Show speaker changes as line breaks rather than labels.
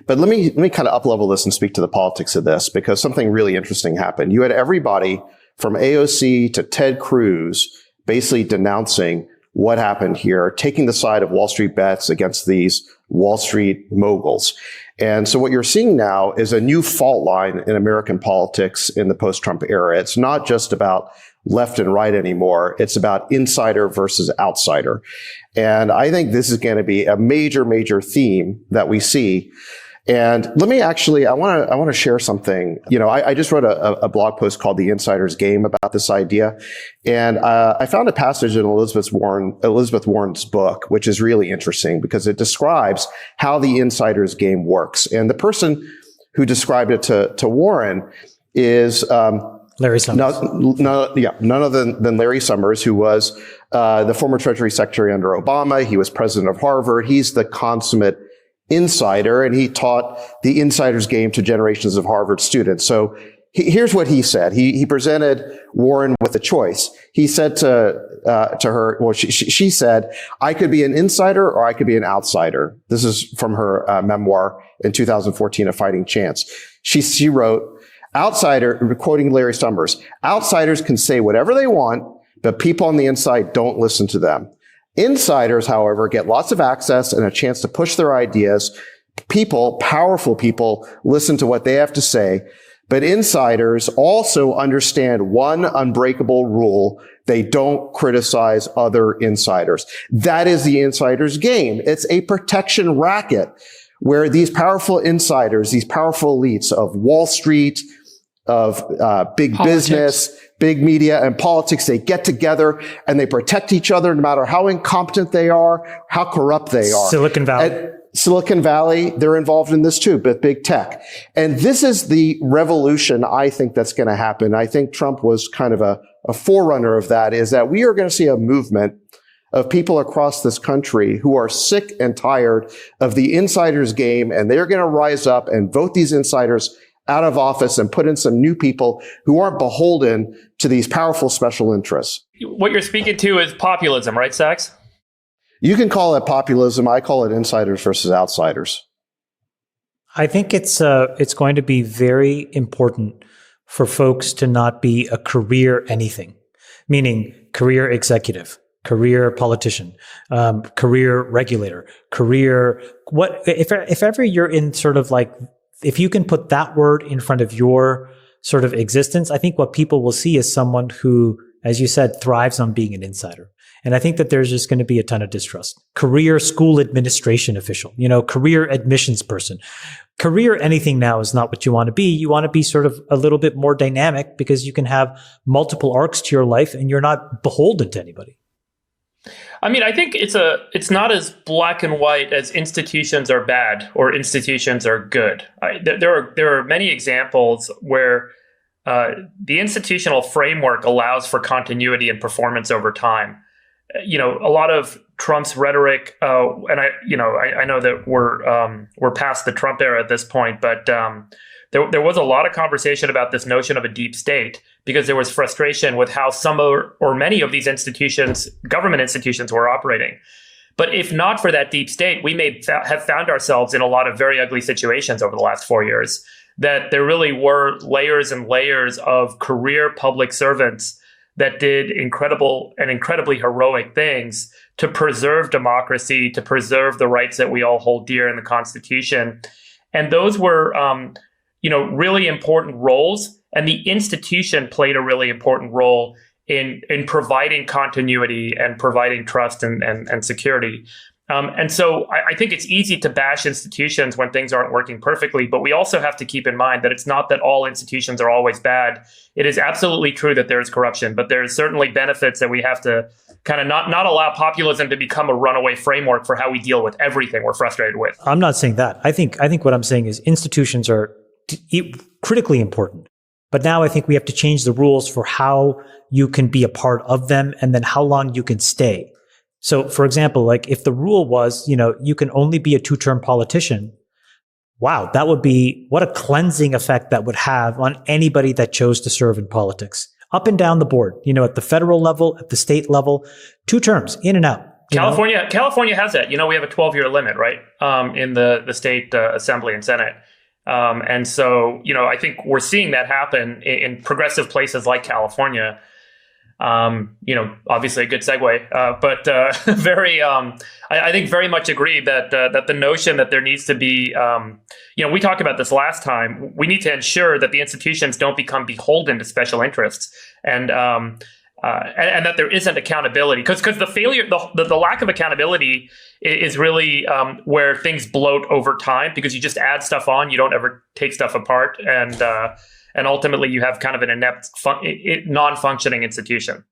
But let me kind of up-level this and speak to the politics of this, because something really interesting happened. You had everybody from AOC to Ted Cruz basically denouncing what happened here, taking the side of Wall Street bets against these Wall Street moguls. And so what you're seeing now is a new fault line in American politics in the post-Trump era. It's not just about left and right anymore. It's about insider versus outsider. And I think this is going to be a major, major theme that we see. And let me actually, I want to share something. I just wrote a blog post called The Insider's Game about this idea. And I found a passage in Elizabeth Warren's book, which is really interesting because it describes how the insider's game works. And the person who described it to Warren is
Larry Summers.
None other than Larry Summers, who was the former Treasury Secretary under Obama. He was president of Harvard. He's the consummate insider, and he taught the insider's game to generations of Harvard students. So here's what he said. He presented Warren with a choice. He said to her, well, she said, I could be an insider or I could be an outsider. This is from her memoir in 2014, A Fighting Chance. She wrote, quoting Larry Summers, outsiders can say whatever they want, but people on the inside don't listen to them. Insiders, however, get lots of access and a chance to push their ideas. Powerful people, listen to what they have to say. But insiders also understand one unbreakable rule. They don't criticize other insiders. That is the insider's game. It's a protection racket where these powerful insiders, these powerful elites of Wall Street, of big business, big media, and politics, they get together and they protect each other no matter how incompetent they are, how corrupt they are. Silicon Valley, they're involved in this too, but big tech. And this is the revolution I think that's going to happen. I think Trump was kind of a forerunner of that, is that we are going to see a movement of people across this country who are sick and tired of the insider's game, and they're going to rise up and vote these insiders out of office and put in some new people who aren't beholden to these powerful special interests.
What you're speaking to is populism, right, Sachs?
You can call it populism. I call it insiders versus outsiders.
I think it's going to be very important for folks to not be a career anything, meaning career executive, career politician, career regulator, career what if ever you're in sort of like, if you can put that word in front of your sort of existence, I think what people will see is someone who, as you said, thrives on being an insider. And I think that there's just going to be a ton of distrust. Career school administration official, career admissions person. Career anything now is not what you want to be. You want to be sort of a little bit more dynamic because you can have multiple arcs to your life and you're not beholden to anybody.
I mean, I think it's not as black and white as institutions are bad or institutions are good. There are many examples where the institutional framework allows for continuity and performance over time. A lot of Trump's rhetoric, and I know that we're past the Trump era at this point, but there was a lot of conversation about this notion of a deep state because there was frustration with how some or many of these institutions, government institutions, were operating. But if not for that deep state, we may have found ourselves in a lot of very ugly situations over the last 4 years, that there really were layers and layers of career public servants that did incredibly heroic things to preserve democracy, to preserve the rights that we all hold dear in the Constitution. And those were, really important roles. And the institution played a really important role in providing continuity and providing trust and security. And so I think it's easy to bash institutions when things aren't working perfectly, but we also have to keep in mind that it's not that all institutions are always bad. It is absolutely true that there is corruption, but there's certainly benefits that we have to kind of not allow populism to become a runaway framework for how we deal with everything we're frustrated with.
I'm not saying that. I think what I'm saying is institutions are critically important. But now I think we have to change the rules for how you can be a part of them and then how long you can stay. So, for example, like if the rule was, you can only be a 2-term politician, wow, that would be, what a cleansing effect that would have on anybody that chose to serve in politics. Up and down the board, at the federal level, at the state level, 2 terms, in and out.
California has that. We have a 12-year limit, right? In the state assembly and Senate. And so, I think we're seeing that happen in progressive places like California. Obviously a good segue, but I think very much agree that the notion that there needs to be, we talked about this last time. We need to ensure that the institutions don't become beholden to special interests, and that there isn't accountability, because the failure, the lack of accountability is really where things bloat over time, because you just add stuff on, you don't ever take stuff apart, and ultimately you have kind of an inept, non-functioning institution.